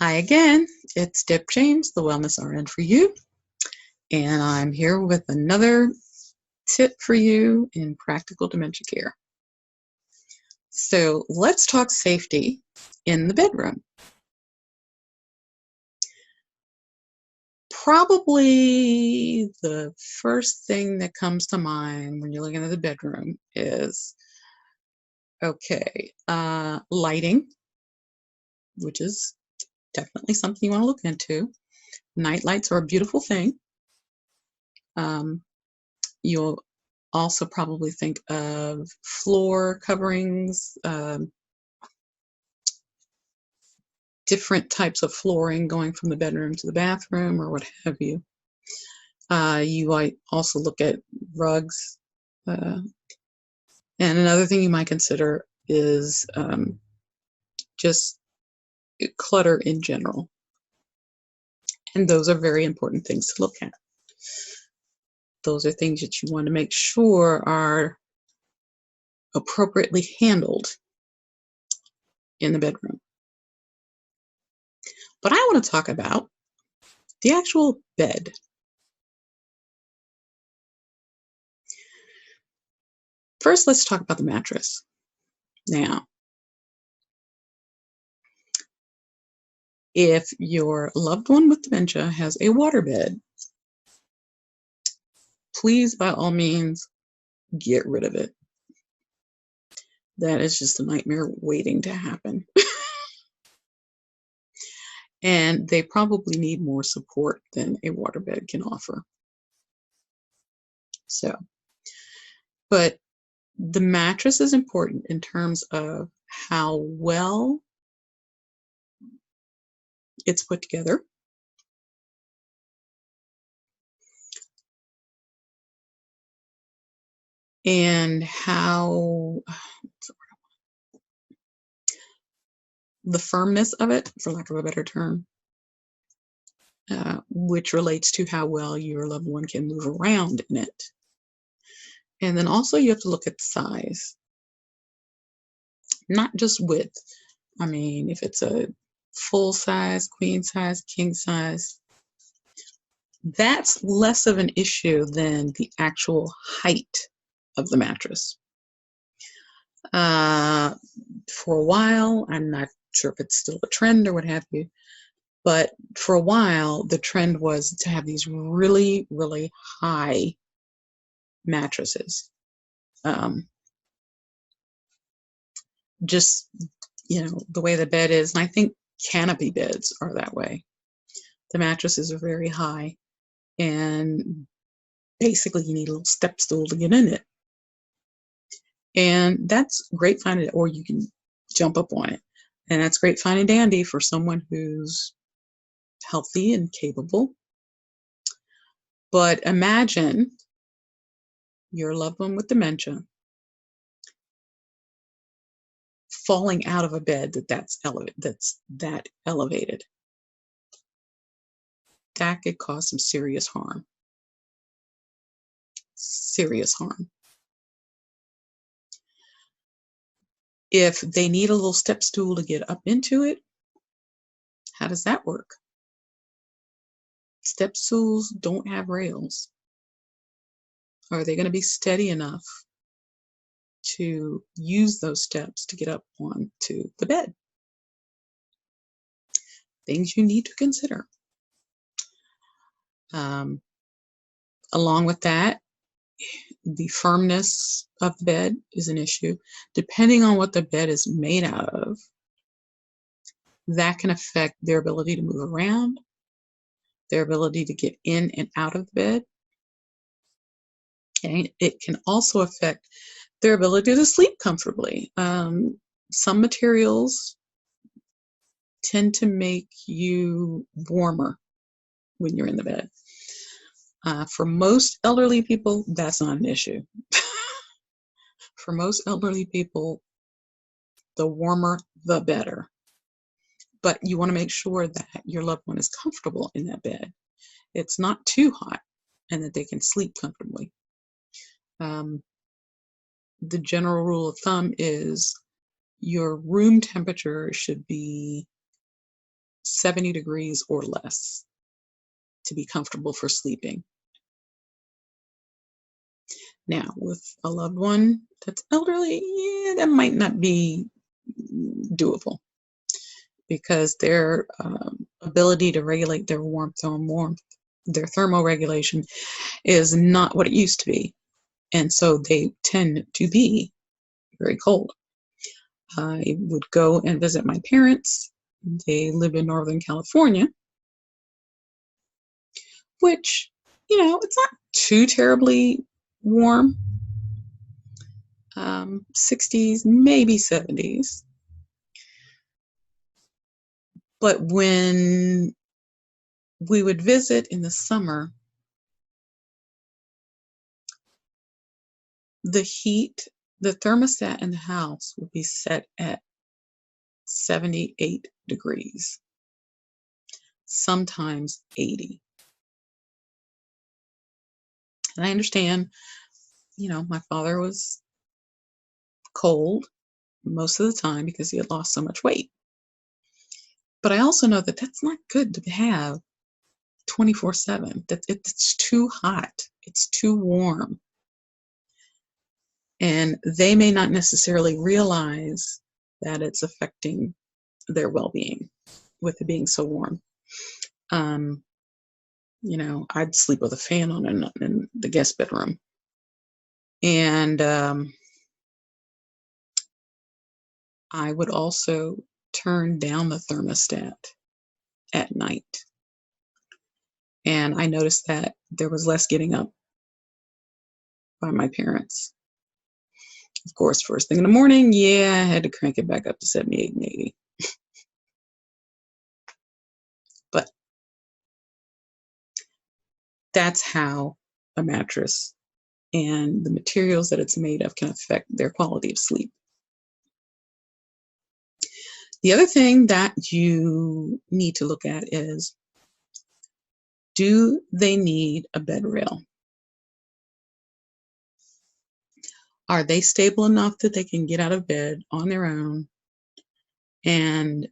Hi again, it's Deb James, the Wellness RN for you, and I'm here with another tip for you in practical dementia care. So let's talk safety in the bedroom. Probably the first thing that comes to mind when you're looking at the bedroom is, lighting, which is definitely something you want to look into. Night lights are a beautiful thing. You'll also probably think of floor coverings, different types of flooring going from the bedroom to the bathroom or what have you. You might also look at rugs. And another thing you might consider is just clutter in general. And those are very important things to look at. Those are things that you want to make sure are appropriately handled in the bedroom. But I want to talk about the actual bed. First, let's talk about the mattress. Now, if your loved one with dementia has a waterbed, please, by all means, get rid of it. That is just a nightmare waiting to happen. And they probably need more support than a waterbed can offer. But the mattress is important in terms of how well it's put together, and how the firmness of it, for lack of a better term, which relates to how well your loved one can move around in it. And then also you have to look at size, not just width. I mean, if it's a full size, queen size, king size, that's less of an issue than the actual height of the mattress. For a while, I'm not sure if it's still a trend or what have you, but for a while, the trend was to have these really, really high mattresses. Just, the way the bed is, and I think canopy beds are that way. The mattresses are very high, and basically you need a little step stool to get in it. And that's great fine, or you can jump up on it. And that's great fine and dandy for someone who's healthy and capable. But imagine your loved one with dementia falling out of a bed that's that elevated. That could cause some serious harm. Serious harm. If they need a little step stool to get up into it, how does that work? Step stools don't have rails. Are they going to be steady enough to use those steps to get up onto the bed? Things you need to consider. Along with that, the firmness of the bed is an issue. Depending on what the bed is made out of, that can affect their ability to move around, their ability to get in and out of the bed. And it can also affect their ability to sleep comfortably. Some materials tend to make you warmer when you're in the bed. For most elderly people, that's not an issue. For most elderly people, the warmer, the better. But you want to make sure that your loved one is comfortable in that bed. It's not too hot, and that they can sleep comfortably. The general rule of thumb is your room temperature should be 70 degrees or less to be comfortable for sleeping. Now, with a loved one that's elderly, yeah, that might not be doable because their ability to regulate their their thermoregulation is not what it used to be. And so they tend to be very cold. I would go and visit my parents. They live in Northern California, which, it's not too terribly warm. 60s, maybe 70s. But when we would visit in the summer, the heat, the thermostat in the house would be set at 78 degrees, sometimes 80. And I understand, my father was cold most of the time because he had lost so much weight. But I also know that that's not good to have 24/7. It's too hot. It's too warm. And they may not necessarily realize that it's affecting their well-being with it being so warm. I'd sleep with a fan on in the guest bedroom. And I would also turn down the thermostat at night. And I noticed that there was less getting up by my parents. Of course, first thing in the morning, I had to crank it back up to 78 and 80. But that's how a mattress and the materials that it's made of can affect their quality of sleep. The other thing that you need to look at is, do they need a bed rail? Are they stable enough that they can get out of bed on their own and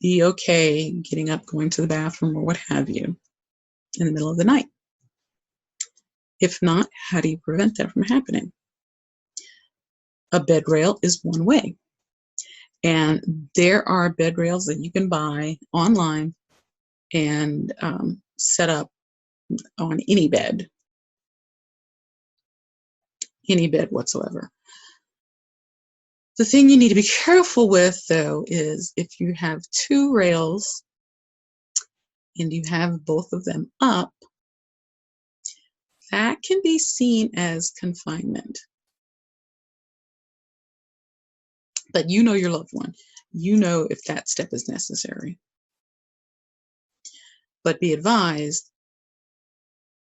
be okay getting up, going to the bathroom or what have you in the middle of the night? If not, how do you prevent that from happening? A bed rail is one way. And there are bed rails that you can buy online and set up on any bed whatsoever. The thing you need to be careful with, though, is if you have two rails and you have both of them up, that can be seen as confinement. But you know your loved one. You know if that step is necessary. But be advised,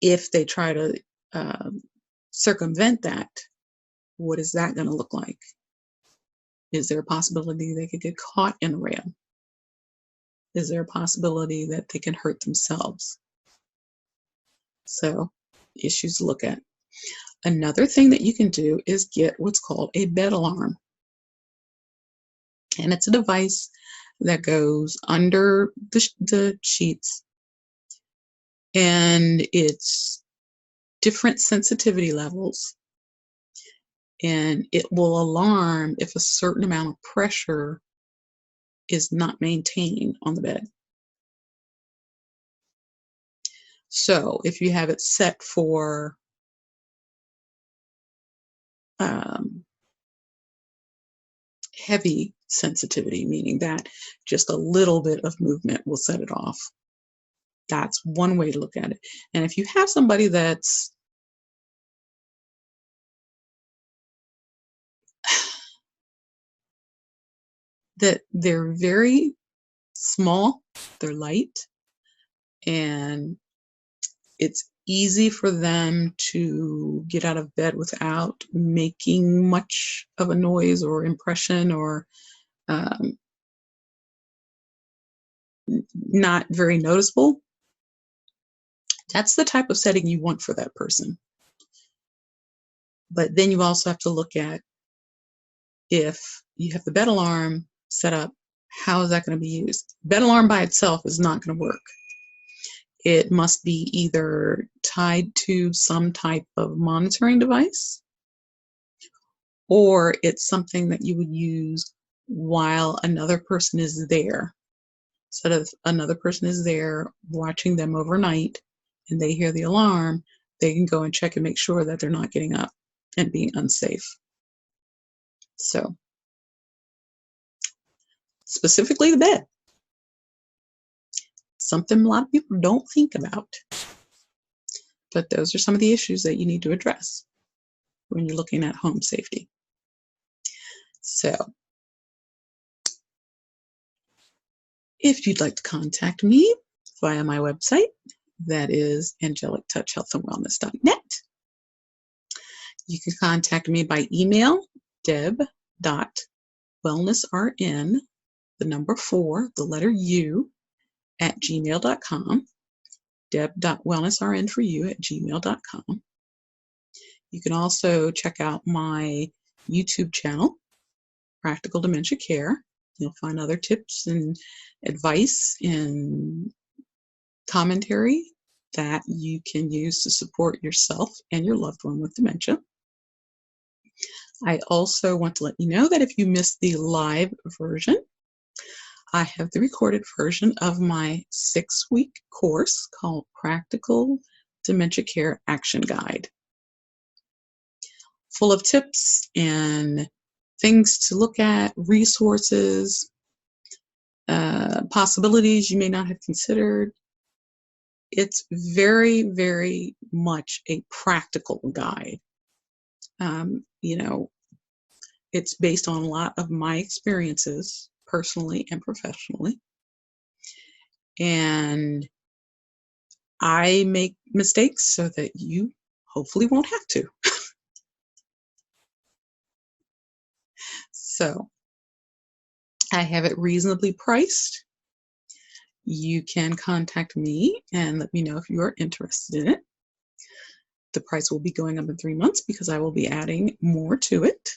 if they try to circumvent that, what is that going to look like? Is there a possibility they could get caught in a rail? Is there a possibility that they can hurt themselves? So, issues to look at. Another thing that you can do is get what's called a bed alarm. And it's a device that goes under the sheets, and it's different sensitivity levels, and it will alarm if a certain amount of pressure is not maintained on the bed. So if you have it set for heavy sensitivity, meaning that just a little bit of movement will set it off, that's one way to look at it. And if you have somebody that's that they're very small, they're light, and it's easy for them to get out of bed without making much of a noise or impression, or not very noticeable, that's the type of setting you want for that person. But then you also have to look at, if you have the bed alarm set up How is that going to be used? Bed alarm by itself is not going to work. It must be either tied to some type of monitoring device, or it's something that you would use while another person is there. So that if another person is there watching them overnight and they hear the alarm, they can go and check and make sure that they're not getting up and being unsafe. So, specifically the bed. Something a lot of people don't think about. But those are some of the issues that you need to address when you're looking at home safety. So, if you'd like to contact me via my website, that is angelichtouchhealthandwellness.net. You can contact me by email, deb.wellnessrn, the number 4, the letter U, at gmail.com. deb.wellnessrn4u@gmail.com. You can also check out my YouTube channel, Practical Dementia Care. You'll find other tips and advice and commentary that you can use to support yourself and your loved one with dementia. I also want to let you know that if you missed the live version, I have the recorded version of my 6-week course called Practical Dementia Care Action Guide, full of tips and things to look at, resources, possibilities you may not have considered. It's very, very much a practical guide. It's based on a lot of my experiences, personally and professionally. And I make mistakes so that you hopefully won't have to. So I have it reasonably priced. You can contact me and let me know if you are interested in it. The price will be going up in 3 months because I will be adding more to it.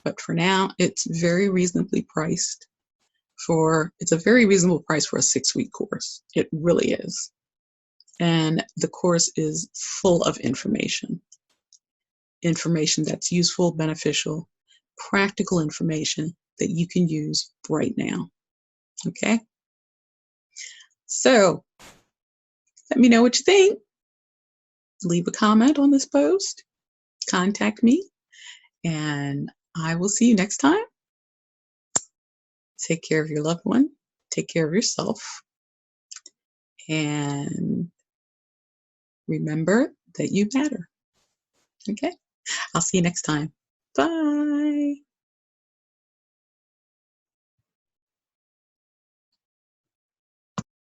But for now, it's very reasonably priced. It's a very reasonable price for a 6-week course. It really is. And the course is full of information that's useful, beneficial, practical information that you can use right now. Okay? So, let me know what you think. Leave a comment on this post. Contact me. And I will see you next time. Take care of your loved one. Take care of yourself. And remember that you matter. Okay? I'll see you next time. Bye.